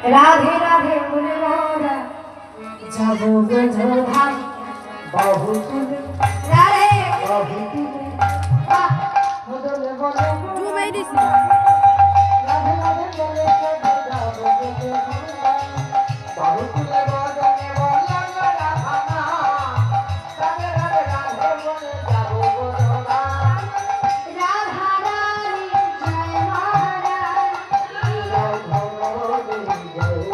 রাধে রাধে বলে মোরা যাব গোধাম বাহু তুলে রাধে বাহু তুলে বদলে বলে ডুবাই দিছি রাধে রাধে বলে যাব গোধাম বাহু তুলে বদলে বলে রাধা রাধে রাধে রাধে বলে যাব গোধাম রাধা রানী জয় মহারানী রাধা রানী জয়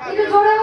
একটু জোরে